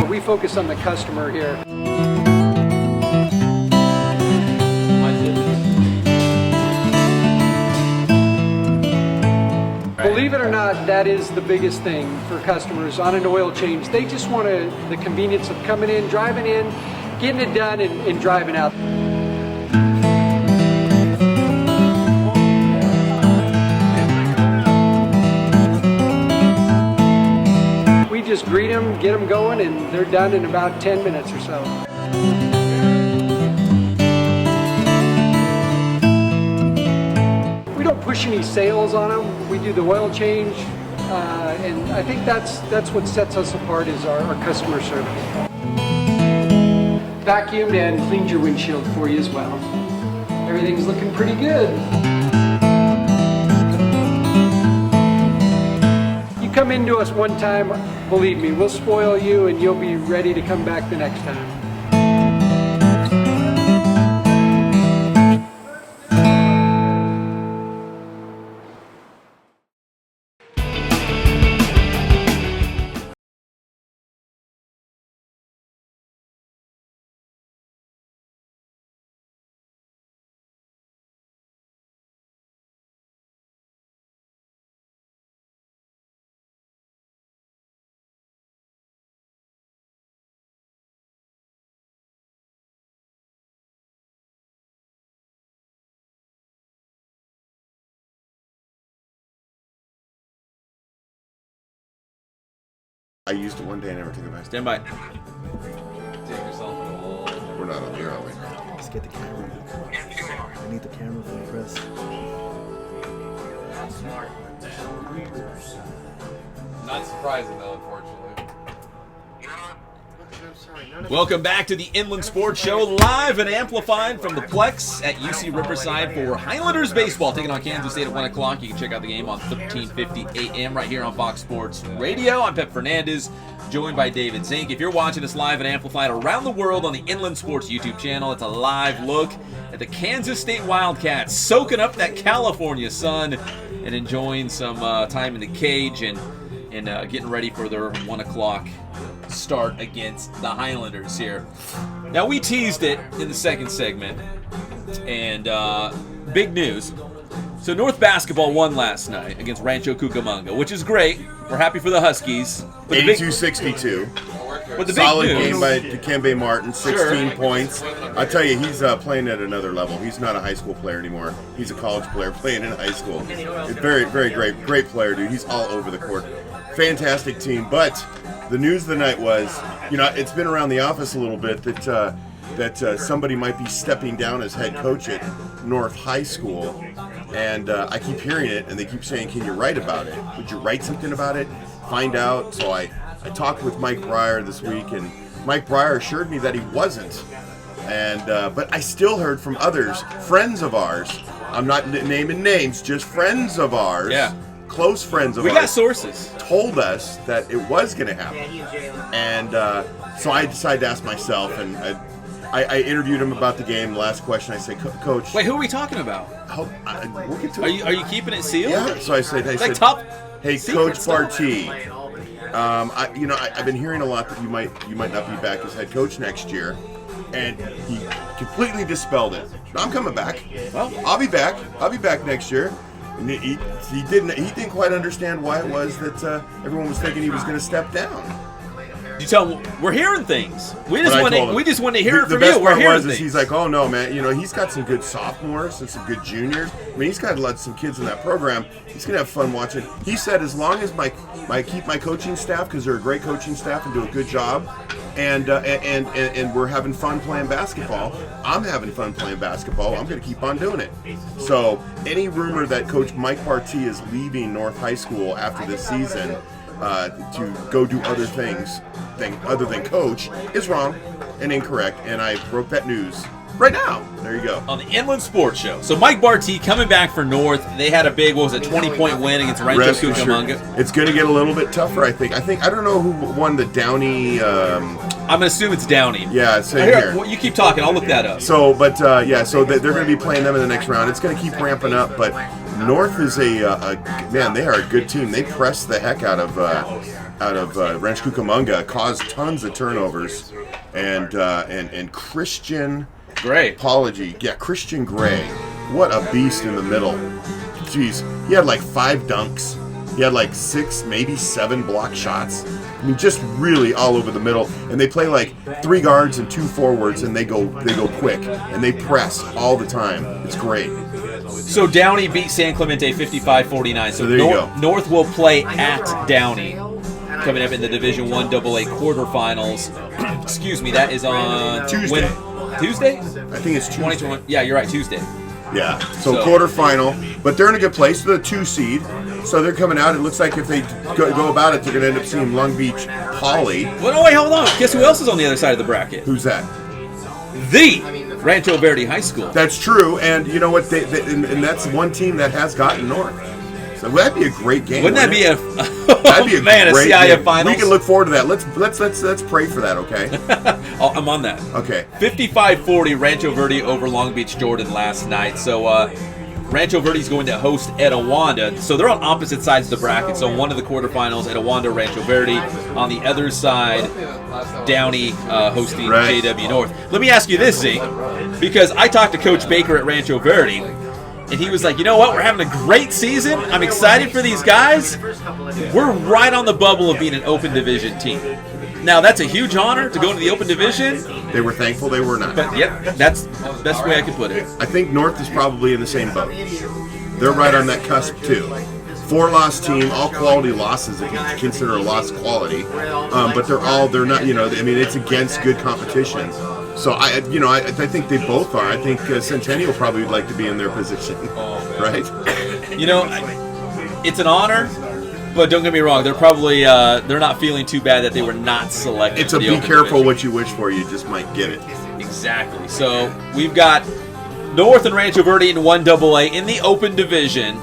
We focus on the customer here. Believe it or not, that is the biggest thing for customers on an oil change. They just want the convenience of coming in, driving in, getting it done, and driving out. We just greet them, get them going, and they're done in about 10 minutes or so. We don't push any sales on them. We do the oil change, and I think that's what sets us apart is our customer service. Vacuumed and cleaned your windshield for you as well. Everything's looking pretty good. You come into us one time, believe me, we'll spoil you and you'll be ready to come back the next time. I used it one day and never took it back. Stand by. We're not on here, are we? Let's get the camera. I need the camera for the press. Not surprising though, unfortunately. Welcome back to the Inland Sports Show, live and amplified from the Plex at UC Riverside for Highlanders baseball, taking on Kansas State at 1 o'clock. You can check out the game on 1350 AM right here on Fox Sports Radio. I'm Pep Fernandez, joined by David Zink. If you're watching us live and amplified around the world on the Inland Sports YouTube channel, it's a live look at the Kansas State Wildcats soaking up that California sun and enjoying some time in the cage and getting ready for their 1 o'clock start against the Highlanders here. Now, we teased it in the second segment, and big news. So North Basketball won last night against Rancho Cucamonga, which is great. We're happy for the Huskies. 82-62. But the solid big news, game by Dikembe Martin, 16 points. I tell you, he's playing at another level. He's not a high school player anymore. He's a college player playing in high school. Very, very great player, dude. He's all over the court. Fantastic team. But the news of the night was, it's been around the office a little bit that somebody might be stepping down as head coach at North High School. And I keep hearing it, and they keep saying, can you write about it? Would you write something about it? Find out. So I talked with Mike Breyer this week, and Mike Breyer assured me that he wasn't. And but I still heard from others, friends of ours. I'm not naming names, just friends of ours. Yeah. Close friends of ours. We got sources. Told us that it was going to happen. And so I decided to ask myself, and I interviewed him about the game. The last question, I said, Coach. Wait, who are we talking about? We'll get to it. Are you keeping it sealed? Yeah. So I said, top hey, Coach Barty. I've been hearing a lot that you might not be back as head coach next year, and he completely dispelled it. I'm coming back. Well, I'll be back. I'll be back next year. And he didn't quite understand why it was that everyone was thinking he was going to step down. You tell him we're hearing things. We just But I want told to. him. We just want to hear it The from best you. We're part hearing was things. is he's like, oh no, man, he's got some good sophomores and some good juniors. I mean, he's got some kids in that program. He's gonna have fun watching. He said, as long as I keep my coaching staff, because they're a great coaching staff and do a good job, and we're having fun playing basketball. I'm having fun playing basketball. I'm gonna keep on doing it. So any rumor that Coach Mike Barty is leaving North High School after this season to go do other things other than coach is wrong and incorrect, and I broke that news right now. There you go. On the Inland Sports Show. So Mike Barty coming back for North. They had a big, 20-point win against Rancho Cucamonga. It's going to get a little bit tougher, I think. I don't know who won the Downey. I'm going to assume it's Downey. Yeah, same here. Well, you keep talking. I'll look that up. So, but so they're going to be playing them in the next round. It's going to keep ramping up, but North is man. They are a good team. They press the heck out of Rancho Cucamonga, caused tons of turnovers, and Christian Gray. Christian Gray. What a beast in the middle. Jeez, he had like 5 dunks. He had like 6, maybe 7 block shots. I mean, just really all over the middle. And they play like 3 guards and 2 forwards, and they go quick and they press all the time. It's great. So Downey beat San Clemente 55-49. So there you go. North will play at Downey coming up in the Division I AA quarterfinals. Excuse me, that is on Tuesday. Tuesday? I think it's Tuesday. 2021. Yeah, you're right, Tuesday. Yeah, so quarterfinal, but they're in a good place. They're the 2 seed, so they're coming out. It looks like if they go about it, they're going to end up seeing Long Beach Poly. Well, no, wait, hold on. Guess who else is on the other side of the bracket? Who's that? The Rancho Verde High School. That's true, and you know what? And that's one team that has gotten North. So that'd be a great game. Wouldn't that be a? That'd be a great CIF game. finals. We can look forward to that. Let's pray for that, okay? I'm on that. Okay. 55-40 Rancho Verde over Long Beach Jordan last night. So Rancho Verde's going to host Etiwanda. So they're on opposite sides of the bracket. So one of the quarterfinals, Etiwanda, Rancho Verde. On the other side, Downey hosting JW North. Let me ask you this, Zeke, because I talked to Coach Baker at Rancho Verde, and he was like, you know what? We're having a great season. I'm excited for these guys. We're right on the bubble of being an open division team. Now, that's a huge honor to go into the open division. They were thankful they were not. But, yep, that's the best way I could put it. I think North is probably in the same boat. They're right on that cusp, too. 4-loss team, all quality losses if you consider a loss quality. But they're not, I mean, it's against good competition. So I think they both are. I think Centennial probably would like to be in their position, right? It's an honor, but don't get me wrong. They're probably they're not feeling too bad that they were not selected. It's a be careful what you wish for. You just might get it. Exactly. So we've got North and Rancho Verde in 1AA in the open division.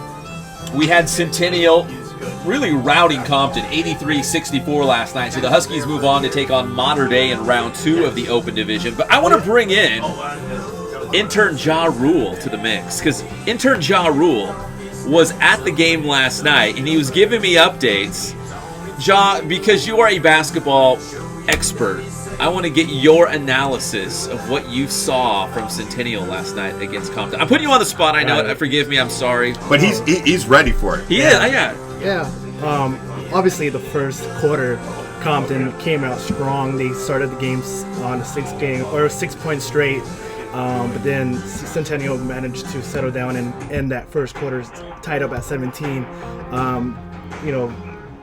We had Centennial really routing Compton 83-64 last night. So the Huskies move on to take on Mater Dei in round 2 of the open division. But I want to bring in intern Ja Rule to the mix, because intern Ja Rule was at the game last night and he was giving me updates. Ja, because you are a basketball expert, I want to get your analysis of what you saw from Centennial last night against Compton. I'm putting you on the spot, I know. Forgive me, I'm sorry. But he's ready for it. He is, yeah. Yeah. Obviously, the first quarter, Compton came out strong. They started the games on a 6-point straight. But then Centennial managed to settle down and end that first quarter tied up at 17.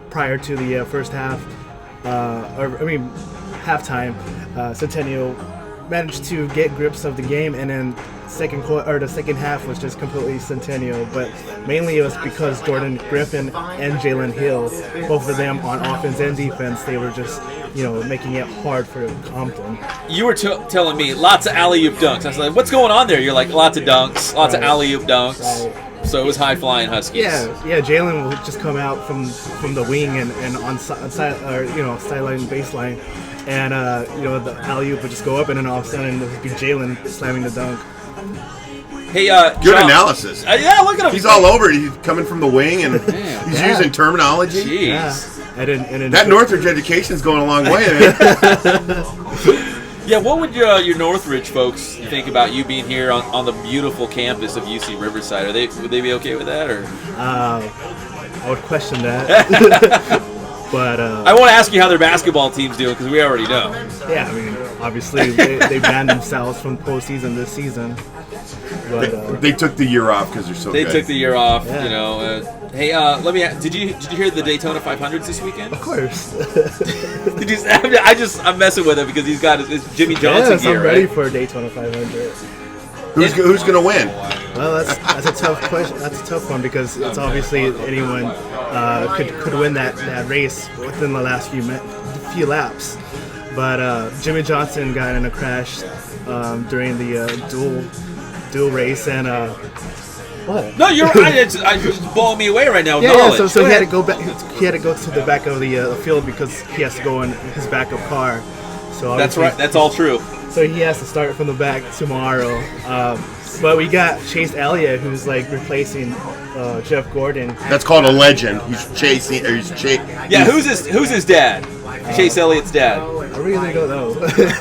Prior to the first half, halftime, Centennial managed to get grips of the game, and then the second half was just completely Centennial. But mainly it was because Jordan Griffin and Jaylen Hill, both of them on offense and defense, they were just making it hard for Compton. You were telling me lots of alley-oop dunks. I was like, what's going on there? You're like, lots of dunks, lots of alley-oop dunks. Right. So it was high-flying Huskies. Yeah. Jaylen would just come out from the wing and on sideline, baseline, and the alley-oop would just go up, and then all of a sudden it would be Jaylen slamming the dunk. Hey, good analysis. Yeah, look at him. He's all over it. He's coming from the wing, and he's using terminology. Jeez. Yeah. And that Northridge education's going a long way, man. Yeah, what would your Northridge folks think about you being here on the beautiful campus of UC Riverside? Would they be okay with that, or? I would question that. But I want to ask you how their basketball team's doing because we already know. yeah, I mean, obviously they banned themselves from postseason this season. But They took the year off because they're so They good. took the year off, Yeah. you know. Hey, let me. Did you hear the Daytona 500s this weekend? of course. I'm messing with him because he's got his Jimmy Johnson yes, gear, I'm ready right? for Daytona 500. Who's going to win? Well, that's a tough question. That's a tough one because it's obviously anyone could win that race within the last few laps. But Jimmy Johnson got in a crash during the dual race, and what? No, you're right. It's blowing me away right now. With Yeah, knowledge. so he had to go back. He had to go to the back of the field because he has to go in his backup car. So That's obviously- right. That's all true. So he has to start from the back tomorrow. But we got Chase Elliott, who's like replacing Jeff Gordon. That's called a legend. He's chasing. Or Yeah, who's his dad? Chase Elliott's dad. I really don't know.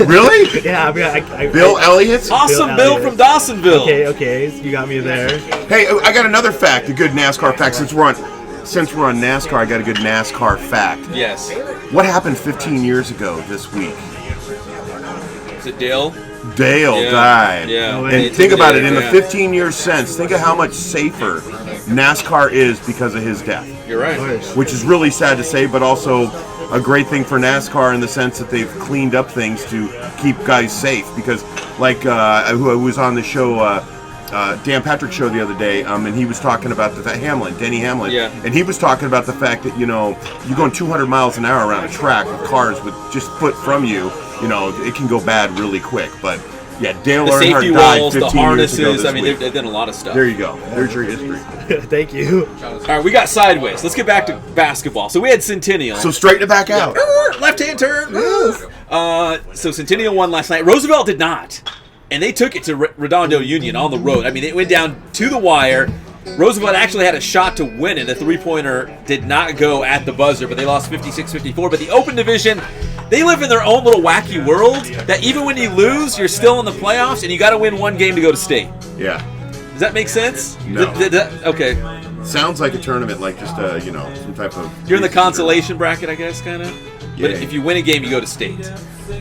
Really? Yeah, I mean, Bill Elliott? Awesome Bill Elliott. from Dawsonville. Okay, you got me there. Hey, I got another fact, a good NASCAR fact. Since we're on NASCAR, I got a good NASCAR fact. Yes. What happened 15 years ago this week? Is it Dale? Dale Yeah. died. Yeah. Oh, And wait. think about it, in the Yeah. 15 years since, think of how much safer NASCAR is because of his death. You're right. Which is really sad to say, but also a great thing for NASCAR in the sense that they've cleaned up things to keep guys safe. Because, like, who was on the show, Dan Patrick's show the other day, and he was talking about Denny Hamlin, Yeah. and he was talking about the fact that, you're going 200 miles an hour around a track with cars with just a foot from you, it can go bad really quick. But yeah, Dale The Earnhardt safety died walls, 15 the years ago harnesses. this I mean, week. they've done a lot of stuff. There you go. There's your history. Thank you. All right, we got sideways. Let's get back to basketball. So we had Centennial. So straighten it back out. Left-hand turn. So Centennial won last night. Roosevelt did not. And they took it to Redondo Union on the road. I mean, it went down to the wire. Roosevelt actually had a shot to win it. A three-pointer did not go at the buzzer, but they lost 56-54. But the Open Division, they live in their own little wacky world that even when you lose, you're still in the playoffs, and you got to win one game to go to state. Yeah. Does that make sense? No. Okay. Sounds like a tournament, like just some type of. You're in the consolation bracket, I guess, kind of. But Yeah. if you win a game, you go to state.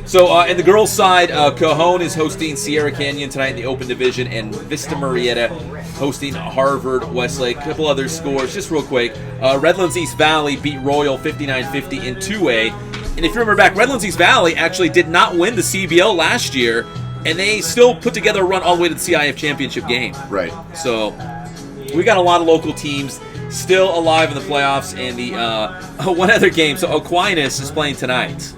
So in the girls' side, Cajon is hosting Sierra Canyon tonight in the Open Division, and Vista Murrieta hosting Harvard Westlake. A couple other scores, just real quick. Redlands East Valley beat Royal 59-50 in 2A. And if you remember back, Redlands East Valley actually did not win the CBL last year, and they still put together a run all the way to the CIF championship game. Right. So we got a lot of local teams still alive in the playoffs. And the one other game, so Aquinas is playing tonight.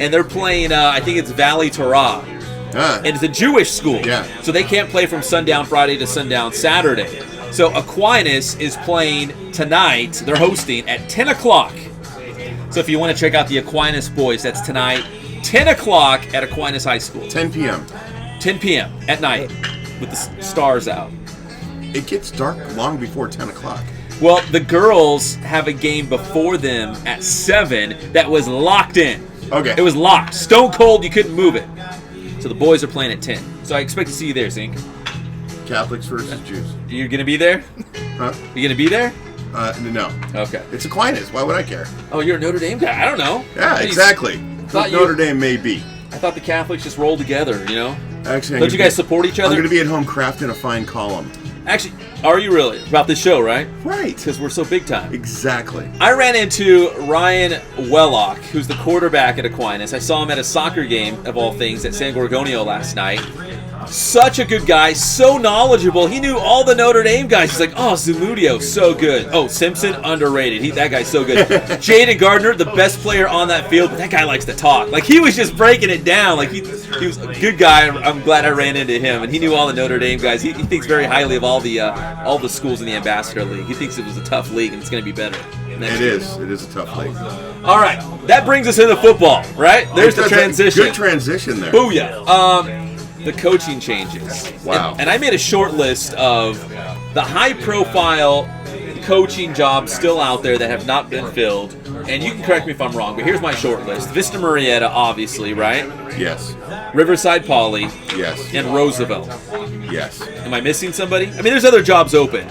And they're playing, I think it's Valley Torah. And it's a Jewish school. Yeah. So they can't play from sundown Friday to sundown Saturday. So Aquinas is playing tonight. They're hosting at 10 o'clock. So if you want to check out the Aquinas boys, that's tonight, 10 o'clock at Aquinas High School. 10 p.m. 10 p.m. at night with the stars out. It gets dark long before 10 o'clock. Well, the girls have a game before them at 7 that was locked in. Okay. It was locked. Stone cold, you couldn't move it. So the boys are playing at 10. So I expect to see you there, Zink. Catholics versus Jews. You're going to be there? Huh? You going to be there? No. Okay. It's Aquinas. Why would I care? Oh, you're a Notre Dame guy. I don't know. Yeah, exactly. Thought Notre Dame may be. I thought the Catholics just rolled together, you know? Actually, Don't you guys support each I'm other? going to be at home crafting a fine column. Actually, are you really? About this show, right? Right. Because we're so big time. Exactly. I ran into Ryan Wellock, who's the quarterback at Aquinas. I saw him at a soccer game, of all things, at San Gorgonio last night. Such a good guy, so knowledgeable. He knew all the Notre Dame guys. He's like, oh, Zamudio, so good. Oh, Simpson, underrated. That guy's so good. Jaden Gardner, the best player on that field, but that guy likes to talk. Like, he was just breaking it down. Like, he was a good guy. I'm glad I ran into him. And he knew all the Notre Dame guys. He thinks very highly of all the schools in the Ambassador League. He thinks it was a tough league, and it's going to be better. It is. It is a tough league. All right. That brings us into football, right? There's the transition. Good transition there. Booyah. The coaching changes. Wow. And I made a short list of the high-profile coaching jobs still out there that have not been filled, and you can correct me if I'm wrong, but here's my short list. Vista Murrieta, obviously, right? Yes. Riverside Poly. Yes. And Roosevelt. Yes. Am I missing somebody? I mean, there's other jobs open.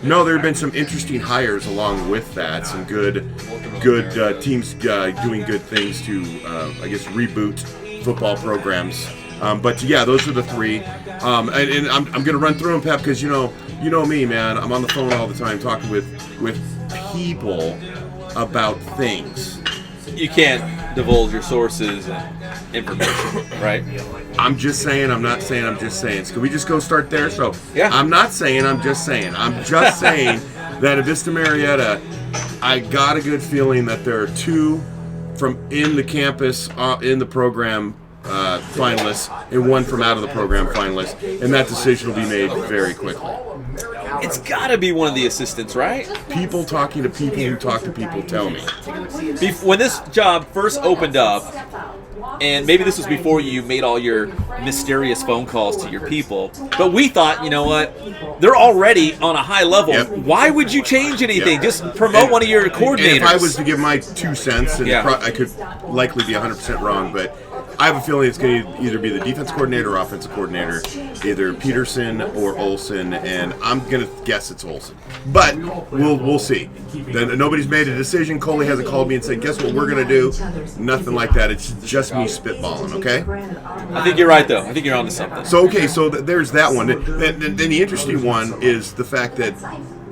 No, there have been some interesting hires along with that. Some good teams doing good things to, I guess, reboot football programs. But yeah, those are the three. And I'm going to run through them, Pep, because you know me, man. I'm on the phone all the time talking with people about things. You can't divulge your sources and information, right? I'm just saying, I'm not saying, I'm just saying. So can we just go start there? So yeah. I'm not saying, I'm just saying. I'm just saying that at Vista Murrieta, I got a good feeling that there are two from in the campus, in the program finalists, and one from out of the program finalist, and that decision will be made very quickly. It's got to be one of the assistants, right? People talking to people who talk to people tell me. When this job first opened up, and maybe this was before you made all your mysterious phone calls to your people, but we thought, you know what, they're already on a high level. Yep. Why would you change anything? Yep. Just promote one of your coordinators. And if I was to give my 2 cents, and I could likely be 100% wrong, but I have a feeling it's going to either be the defense coordinator or offensive coordinator, either Peterson or Olson, and I'm going to guess it's Olson. But we'll see. Nobody's made a decision. Coley hasn't called me and said, guess what we're going to do? Nothing like that. It's just me spitballing, okay? I think you're right, though. I think you're onto something. So there's that one. Then the interesting one is the fact that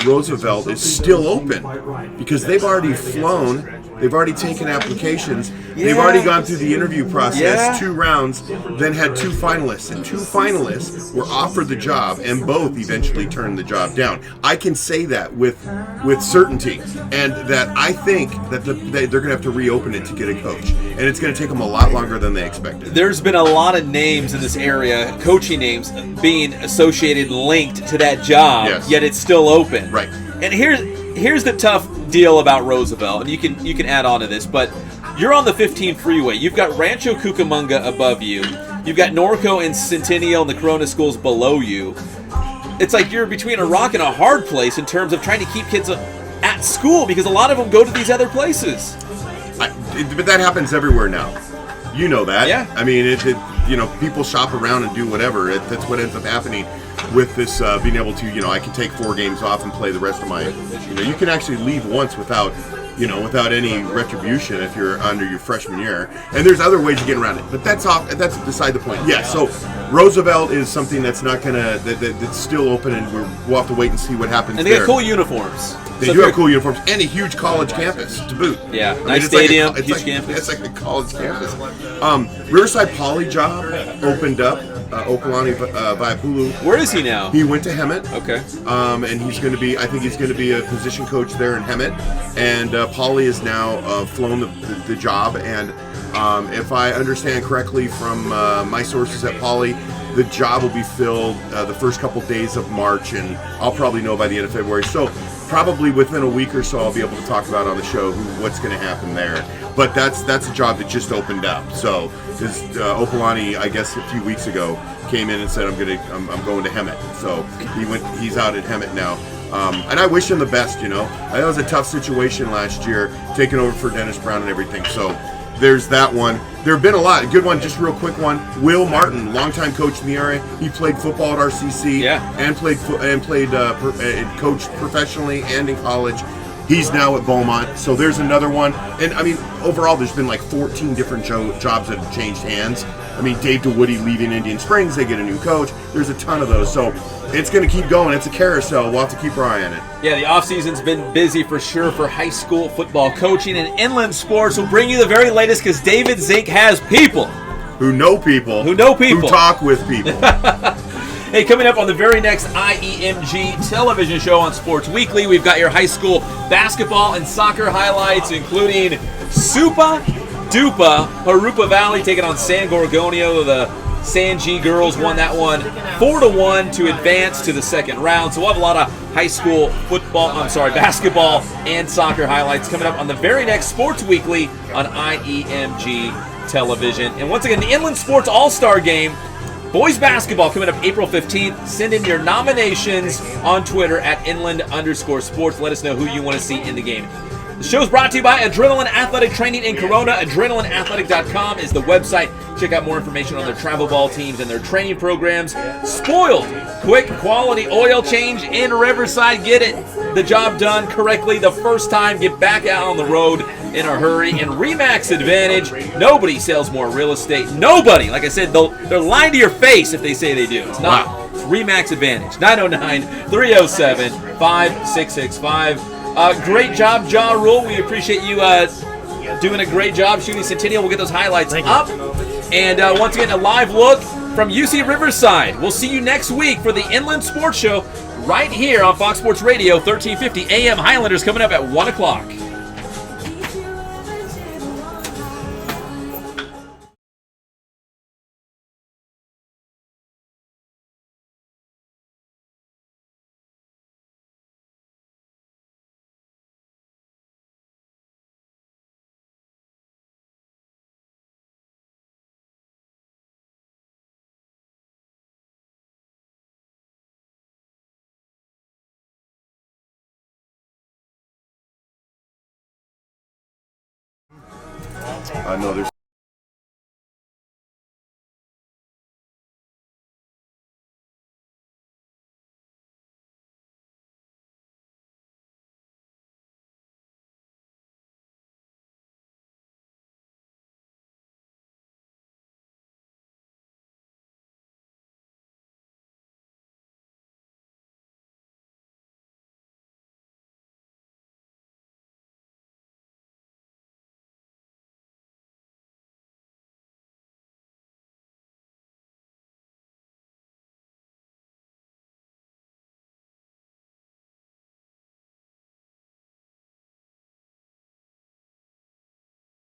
Roosevelt is still open because they've already flown. They've already taken applications. Yeah. They've already gone through the interview process, 2 rounds, then had 2 finalists. And 2 finalists were offered the job, and both eventually turned the job down. I can say that with certainty, and that I think that they're going to have to reopen it to get a coach. And it's going to take them a lot longer than they expected. There's been a lot of names in this area, coaching names, being associated, linked to that job, yet it's still open. Right. And here's the tough deal about Roosevelt, and you can add on to this, but you're on the 15 freeway. You've got Rancho Cucamonga above you. You've got Norco and Centennial and the Corona schools below you. It's like you're between a rock and a hard place in terms of trying to keep kids at school because a lot of them go to these other places. But that happens everywhere now. You know that. Yeah. I mean, people shop around and do whatever. That's what ends up happening with this being able to, I can take 4 games off and play the rest of my, you can actually leave once without any retribution if you're under your freshman year. And there's other ways to get around it, but that's beside the point. Yeah, so Roosevelt is something that's not that's still open, and we'll have to wait and see what happens. And they got cool uniforms. They do have cool uniforms and a huge college campus to boot. Yeah, nice stadium, huge campus. It's like a college campus. Riverside Poly job opened up. Okalani Vaiapulu. Where is he now? He went to Hemet. Okay. And he's going to be, I think he's going to be a position coach there in Hemet. And Poly has now flown the job. And if I understand correctly from my sources at Poly, the job will be filled the first couple days of March, and I'll probably know by the end of February. So probably within a week or so, I'll be able to talk about on the show what's going to happen there. But that's a job that just opened up. So because Opalani, I guess a few weeks ago, came in and said I'm going to Hemet. So he's out at Hemet now. And I wish him the best. I know it was a tough situation last year, taking over for Dennis Brown and everything. So there's that one. There have been a lot. A good one, just real quick one. Will Martin, longtime coach in the area. He played football at RCC and coached professionally and in college. He's now at Beaumont. So there's another one. And I mean, overall, there's been like 14 different jobs that have changed hands. I mean, Dave DeWoody leaving Indian Springs, they get a new coach. There's a ton of those. So it's going to keep going. It's a carousel. We'll have to keep our eye on it. Yeah, the offseason's been busy for sure for high school football coaching, and Inland Sports will bring you the very latest because David Zink has people. Who know people. Who talk with people. Hey, coming up on the very next IEMG television show on Sports Weekly, we've got your high school basketball and soccer highlights, including Supa Dupa Harupa Valley taking on San Gorgonio. The San G girls won that one 4-1 to advance to the second round. So we'll have a lot of high school basketball and soccer highlights coming up on the very next Sports Weekly on IEMG television. And once again, the Inland Sports All-Star Game Boys basketball coming up April 15th. Send in your nominations on Twitter at @inland_sports. Let us know who you want to see in the game. The show is brought to you by Adrenaline Athletic Training in Corona. AdrenalineAthletic.com is the website. Check out more information on their travel ball teams and their training programs. Spoiled. Quick quality oil change in Riverside. Get it. The job done correctly the first time. Get back out on the road in a hurry. And Remax Advantage. Nobody sells more real estate. Nobody. Like I said, they're lying to your face if they say they do. It's not. It's Remax Advantage. 909-307-5665. Great job, Ja Rule. We appreciate you doing a great job shooting Centennial. We'll get those highlights up. And once again, a live look from UC Riverside. We'll see you next week for the Inland Sports Show right here on Fox Sports Radio, 1350 AM. Highlanders coming up at 1 o'clock. No, there's